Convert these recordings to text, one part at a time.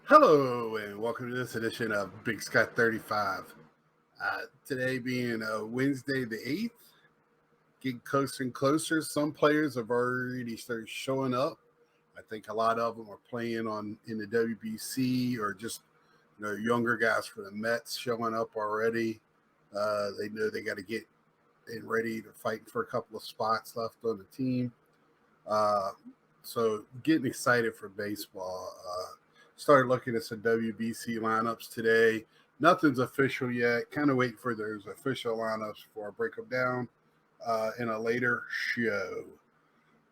Hello and welcome to this edition of Big Scott 35. Today being Wednesday the 8th, getting closer and closer. Some players have already started showing up. I think a lot of them are playing on in the WBC or just younger guys for the Mets showing up already. They know they got to get in ready to fight for a couple of spots left on the team. Uh, so getting excited for baseball. Started looking at some WBC lineups today. Nothing's official yet. Kind of waiting for those official lineups before I break them down in a later show.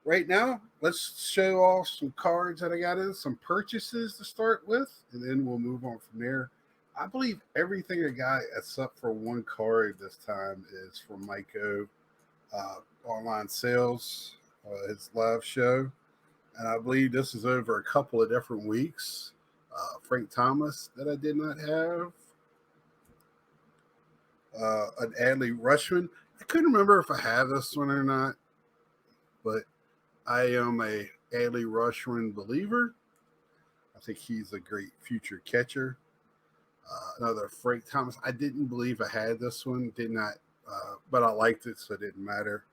Right now, let's show off some cards that I got in, some purchases to start with, and then we'll move on from there. I believe everything I got except for one card this time is from Maiko online sales, his live show. And I believe this is over a couple of different weeks. Frank Thomas that I did not have. An Adley Rushman. I couldn't remember if I have this one or not, but I am a Adley Rushman believer. I think he's a great future catcher. Another Frank Thomas. I didn't believe I had this one. Did not, but I liked it, so it didn't matter.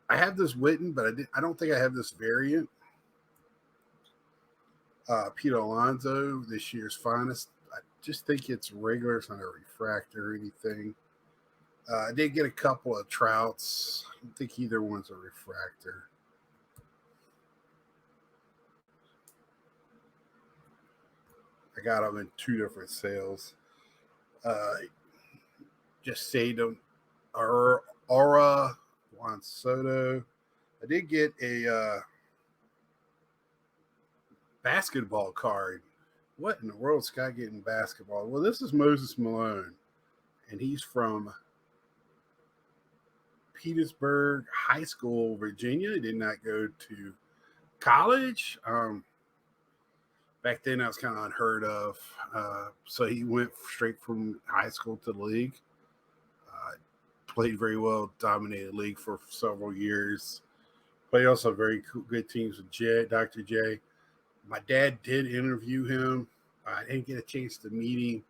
I have this Witten, but I don't think I have this variant. Pete Alonso, this year's finest. I just think it's regular. It's not a refractor or anything. I did get a couple of Trouts. I don't think either one's a refractor. I got them in two different sales. Uh, just say them. Aura, Juan Soto. I did get a basketball card. What in the world is Scott getting basketball? Well, this is Moses Malone, and he's from Petersburg High School, Virginia. He did not go to college. Back then, that was kind of unheard of. So he went straight from high school to the league. Played very well, dominated the league for several years. Played also very good teams with Dr. J. My dad did interview him. I didn't get a chance to meet him,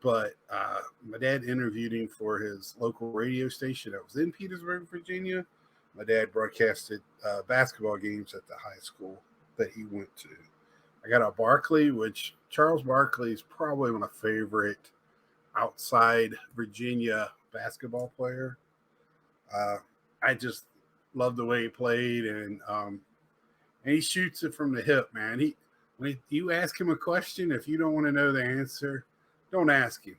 but my dad interviewed him for his local radio station that was in Petersburg, Virginia. My dad broadcasted basketball games at the high school that he went to. I got a Barkley, which Charles Barkley is probably my favorite outside Virginia basketball player. I just love the way he played, and he shoots it from the hip, man. When you ask him a question, if you don't want to know the answer, don't ask him.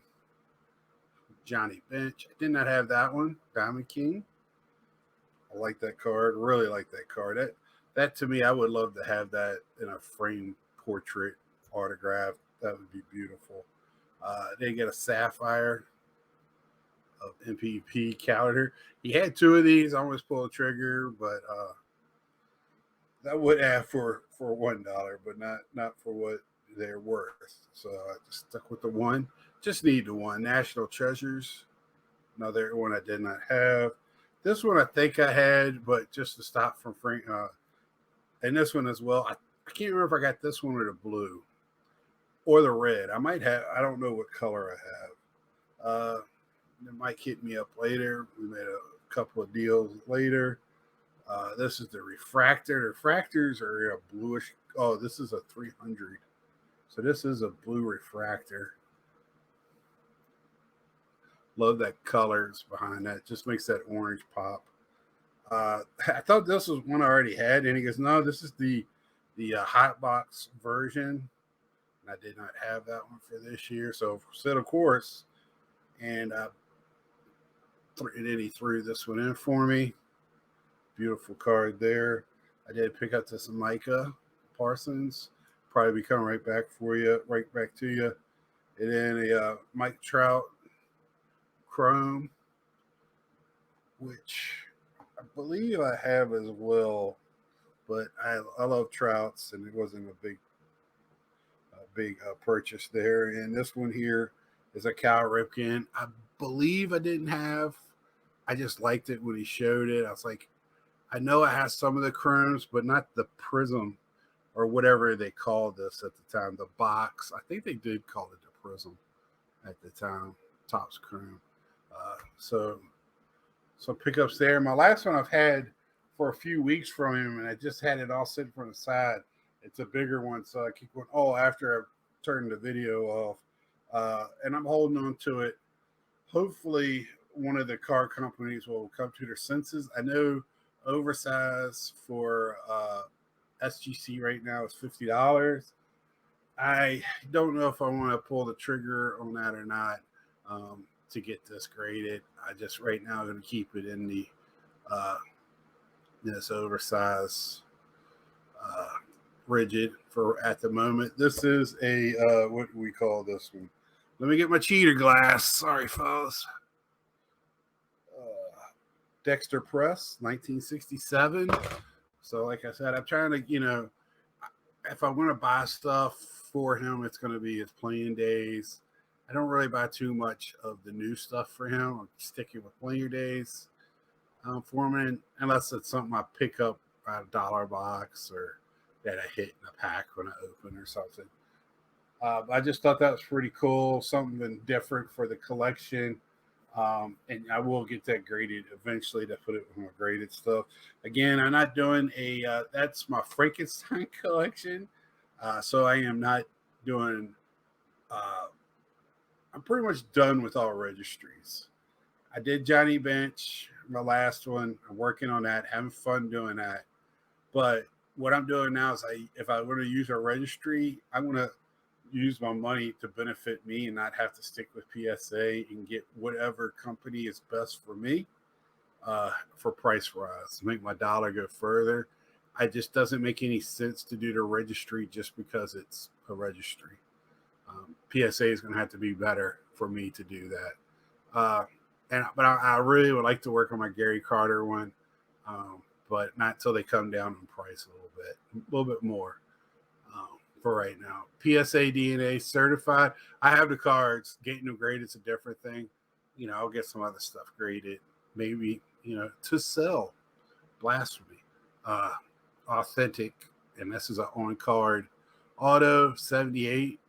Johnny Bench. I did not have that one. Diamond King. I like that card. Really like that card. That to me, I would love to have that in a framed portrait autograph. That would be beautiful. They get a sapphire of MPP calendar. He had two of these. I almost pulled a trigger, but that would have for $1, but not for what they're worth. So I just stuck with the one. Just need the one. National Treasures. Another one I did not have. This one I think I had, but just to stop from Frank. And this one as well. I can't remember if I got this one or the blue or the red. I might have. I don't know what color I have. It might hit me up later. We made a couple of deals later. This is the refractor. The refractors are a bluish. Oh, this is a 300. So this is a blue refractor. Love that colors behind that. Just makes that orange pop. I thought this was one I already had, and he goes, "No, this is the hot box version." And I did not have that one for this year, so set of course, and then he threw this one in for me. Beautiful card there. I did pick up this Micah Parsons. Probably be coming right back to you. And then a Mike Trout Chrome, which I believe I have as well. But I love Trouts, and it wasn't a big purchase there. And this one here is a Cal Ripken. I believe I didn't have. I just liked it when he showed it. I was like, I know it has some of the chromes, but not the prism or whatever they called this at the time. The box, I think they did call it the Prism at the time. Topps Chrome. So pickups there. My last one I've had for a few weeks from him, and I just had it all sitting from the side. It's a bigger one, so I keep going. Oh, after I turned the video off, and I'm holding on to it. Hopefully, one of the car companies will come to their senses. I know oversize for SGC right now is $50. I don't know if I want to pull the trigger on that or not to get this graded. I just right now going to keep it in the this oversized rigid for at the moment. This is a what do we call this one? Let me get my cheater glass. Sorry, fellas. Dexter Press, 1967. So, like I said, I'm trying to, if I want to buy stuff for him, it's going to be his playing days. I don't really buy too much of the new stuff for him. I'm sticking with playing days for him, unless it's something I pick up at a dollar box or that I hit in a pack when I open or something. I just thought that was pretty cool, something different for the collection. And I will get that graded eventually to put it with my graded stuff. Again, I'm not doing that's my Frankenstein collection. So I am not doing, I'm pretty much done with all registries. I did Johnny Bench, my last one. I'm working on that, having fun doing that. But what I'm doing now is if I want to use a registry, I'm going to use my money to benefit me and not have to stick with PSA and get whatever company is best for me for price rise, make my dollar go further. It just doesn't make any sense to do the registry just because it's a registry. PSA is going to have to be better for me to do that. But I really would like to work on my Gary Carter one, but not until they come down in price a little bit more. For right now, PSA DNA certified. I have the cards. Getting them graded is a different thing. I'll get some other stuff graded, maybe to sell. Blasphemy. Authentic, and this is an on card auto 78.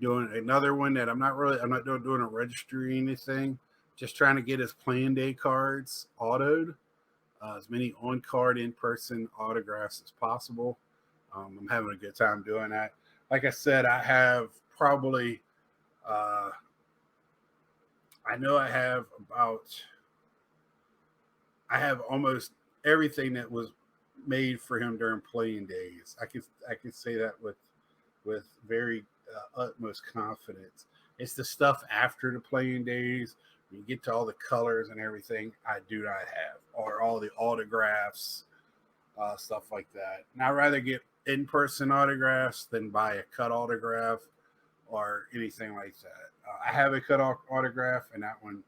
Doing another one that I'm not doing a registry or anything. Just trying to get his playing day cards autoed, as many on card in person autographs as possible. I'm having a good time doing that. Like I said, I have probably, I know I have almost everything that was made for him during playing days. I can say that with very utmost confidence. It's the stuff after the playing days. When you get to all the colors and everything, I do not have, or all the autographs, stuff like that. And I'd rather get in-person autographs than buy a cut autograph or anything like that. I have a cut autograph, and that one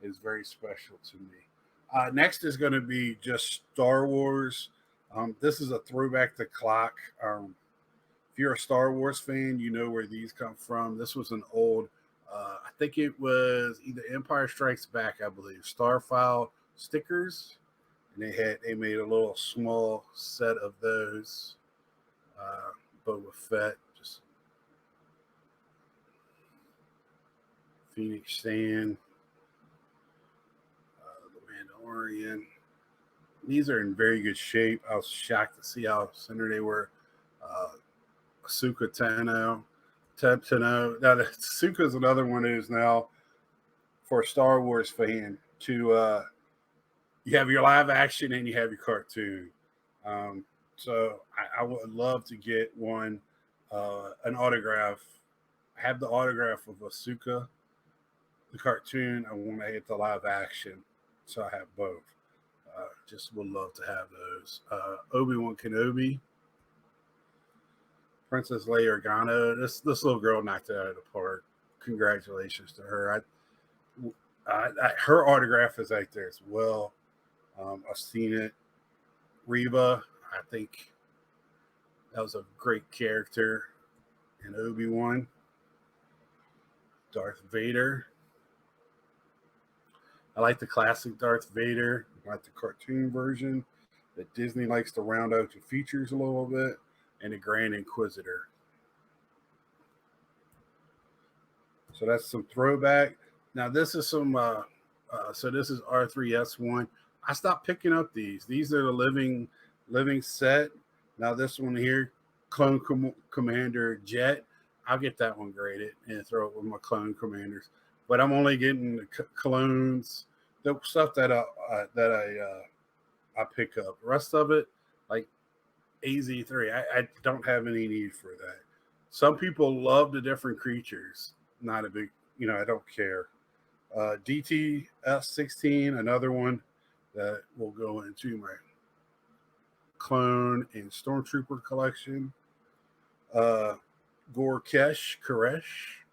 is very special to me. Next is going to be just Star Wars. This is a throwback to clock. If you're a Star Wars fan, you know where these come from. This was an old, I think it was either Empire Strikes Back, I believe, Starfile stickers. And they made a little small set of those. Boba Fett, just Phoenix Sand, the Mandalorian. These are in very good shape. I was shocked to see how center they were. Ahsoka Tano. Now, Ahsoka is another one who's now, for a Star Wars fan, to you have your live action and you have your cartoon. So I would love to get one, an autograph. I have the autograph of Ahsoka, the cartoon. I want to get the live action, so I have both. Just would love to have those. Obi-Wan Kenobi, Princess Leia Organa. This little girl knocked it out of the park. Congratulations to her. Her autograph is right there as well. I've seen it. Reva, I think that was a great character in Obi-Wan. Darth Vader. I like the classic Darth Vader. I like the cartoon version that Disney likes to round out your features a little bit. and the Grand Inquisitor. So that's some throwback. Now this is some. So this is R3S1. I stopped picking up these. These are the living set. Now this one here, Commander Jet. I'll get that one graded and throw it with my Clone Commanders. But I'm only getting the clones, the stuff that I pick up. The rest of it, like AZ3, I don't have any need for that. Some people love the different creatures. Not a big, I don't care. DTS16, another one that will go into my clone and stormtrooper collection. Gorkesh Koresh,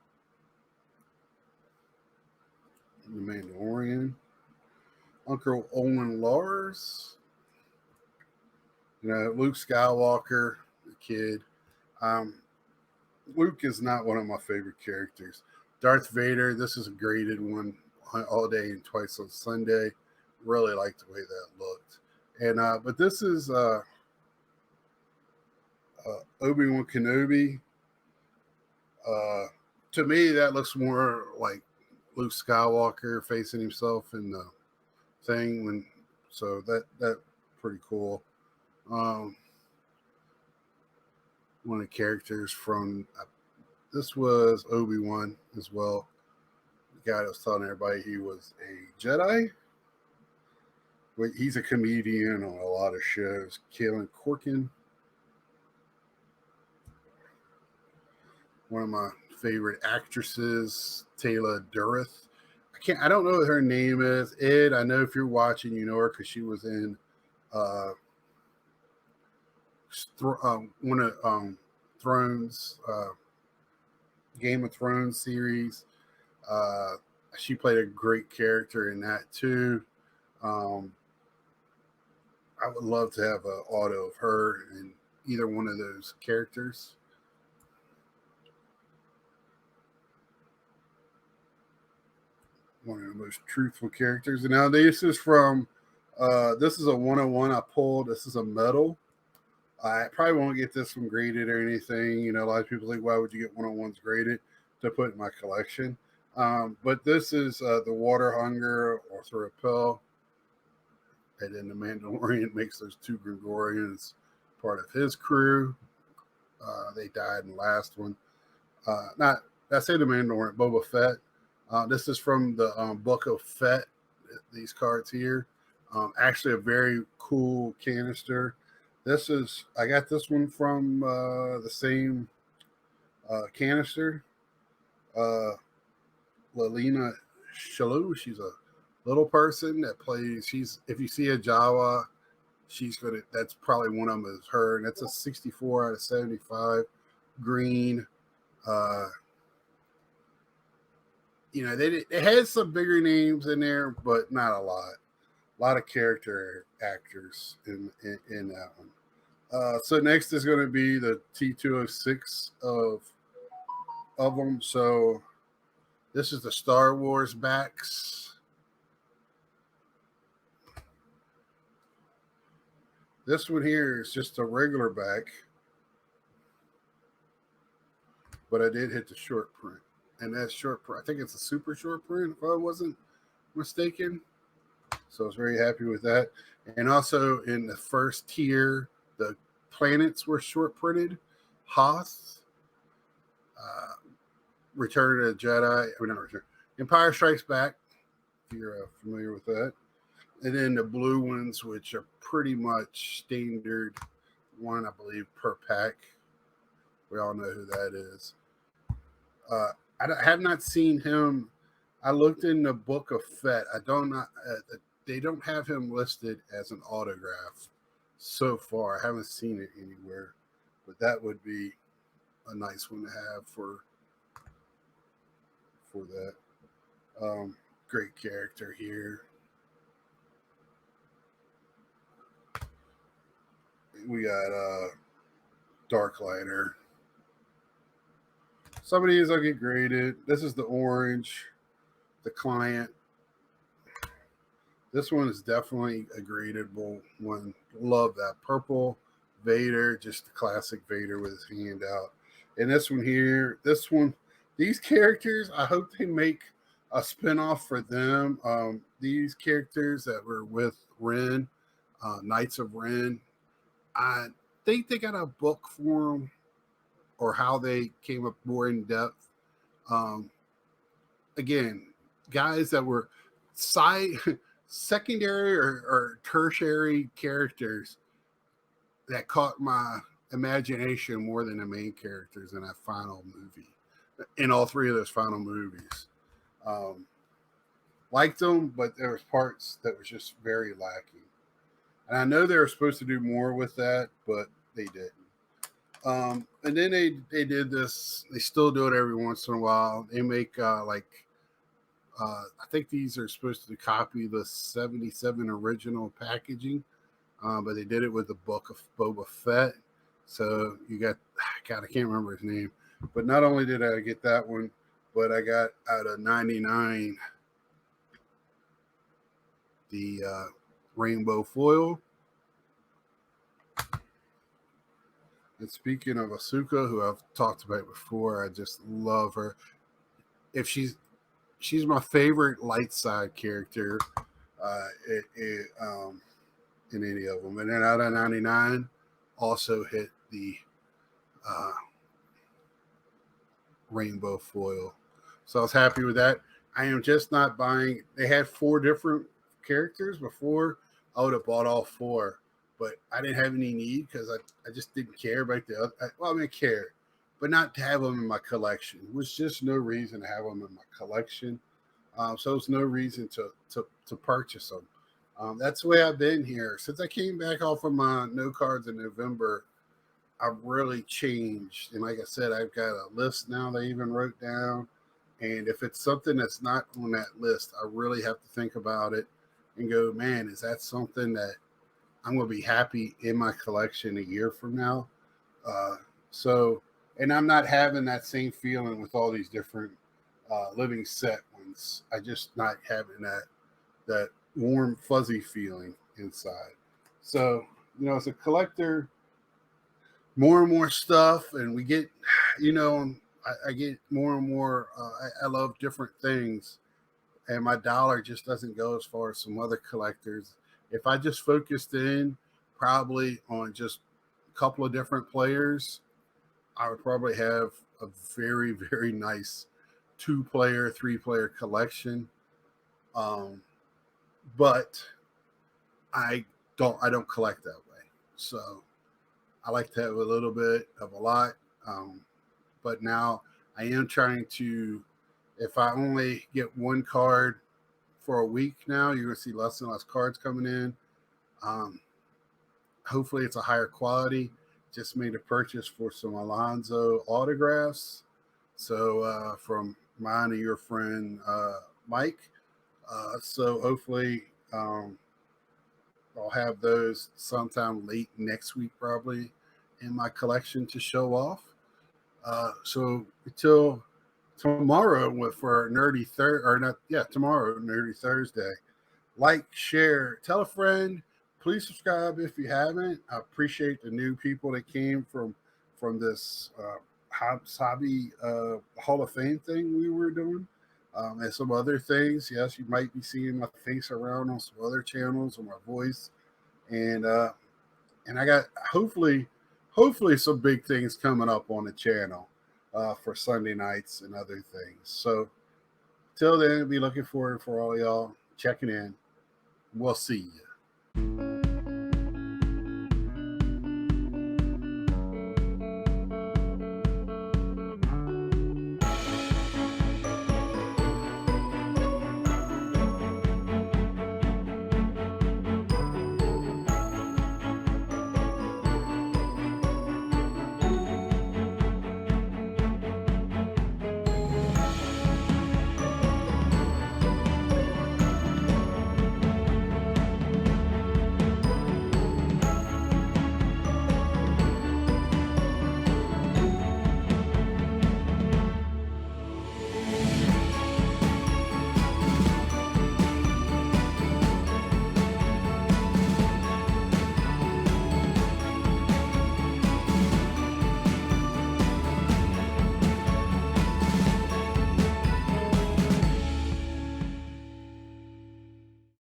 the Mandalorian. Uncle Owen Lars. Luke Skywalker, the kid. Luke is not one of my favorite characters. Darth Vader, this is a graded one, all day and twice on Sunday. Really like the way that looked. And but this is Obi-Wan Kenobi. To me, that looks more like Luke Skywalker facing himself in the thing. So that pretty cool. One of the characters from this was Obi-Wan as well. The guy that was telling everybody he was a Jedi. He's a comedian on a lot of shows. Kaelin Corkin. One of my favorite actresses, Taylor Durrith. I don't know what her name is. Ed, I know if you're watching, you know her because she was in one of Thrones, Game of Thrones series. She played a great character in that too. I would love to have an auto of her in either one of those characters. One of the most truthful characters. And now this is from this is a 101 I pulled. This is a metal. I probably won't get this one graded or anything. A lot of people think, why would you get 101s graded to put in my collection? But this is the Water Hunger or Pill. And then the Mandalorian makes those two Gregorians part of his crew. They died in the last one. I say the Mandalorian, Boba Fett. This is from the Book of Fett, these cards here. Actually, a very cool canister. I got this one from the same canister. Lalina Shalou, she's a little person that plays. If you see a Jawa, that's probably one of them is her, and it's a 64 out of 75 green. They had some bigger names in there, but not a lot. A lot of character actors in that one. So next is going to be the T206 of them. So this is the Star Wars backs. This one here is just a regular back, but I did hit the short print. And that short print, I think it's a super short print, if I wasn't mistaken. So I was very happy with that. And also in the first tier, the planets were short printed. Hoth, Return of the Jedi, not Return, Empire Strikes Back, if you're familiar with that. And then the blue ones, which are pretty much standard, one, I believe, per pack. We all know who that is. I have not seen him. I looked in the Book of Fett. They don't have him listed as an autograph so far. I haven't seen it anywhere, but that would be a nice one to have for that. Great character here. We got Darkliner. Some of these will get graded. This is the orange, the client. This one is definitely a gradable one. Love that purple Vader, just the classic Vader with his hand out. And this one here, these characters, I hope they make a spinoff for them. These characters that were with Ren, Knights of Ren, I think they got a book for them or how they came up more in depth. Um, again, guys that were side, secondary or tertiary characters that caught my imagination more than the main characters in that final movie, in all three of those final movies. Um, Liked them, but there was parts that was just very lacking. And I know they were supposed to do more with that, but they didn't. And then they did this. They still do it every once in a while. They make I think these are supposed to copy the '77 original packaging, but they did it with the book of Boba Fett. So you got, God, I can't remember his name. But not only did I get that one, but I got out of 99 the rainbow foil. And speaking of Ahsoka, who I've talked about before, I just love her. If she's my favorite light side character in any of them. And then out of 99, also hit the rainbow foil. So I was happy with that. I am just not buying. They had 4 different characters before. I would have bought all 4, but I didn't have any need because I just didn't care about the other. Well, I mean, care, but not to have them in my collection. There was just no reason to have them in my collection. So there's no reason to purchase them. That's the way I've been here since I came back off of my no cards in November. I've really changed, and like I said, I've got a list now that I even wrote down. And if it's something that's not on that list, I really have to think about it and go, man, is that something that I'm going to be happy in my collection a year from now? And I'm not having that same feeling with all these different living set ones. I just not having that warm, fuzzy feeling inside. So, as a collector, more and more stuff, and we get, I get more and more. I love different things, and my dollar just doesn't go as far as some other collectors. If I just focused in probably on just a couple of different players, I would probably have a very, very nice 2-player, 3-player collection. But I don't collect that way. So I like to have a little bit of a lot. But now I am trying to, if I only get one card for a week now, you're going to see less and less cards coming in. Hopefully it's a higher quality. Just made a purchase for some Alonzo autographs. So from mine and your friend Mike. So hopefully I'll have those sometime late next week, probably in my collection to show off. So until tomorrow for Nerdy tomorrow, Nerdy Thursday. Like, share, tell a friend. Please subscribe if you haven't. I appreciate the new people that came from this hobby Hall of Fame thing we were doing. And some other things. Yes, you might be seeing my face around on some other channels or my voice. And I got hopefully some big things coming up on the channel for Sunday nights and other things. So till then, be looking forward for all y'all checking in. We'll see you.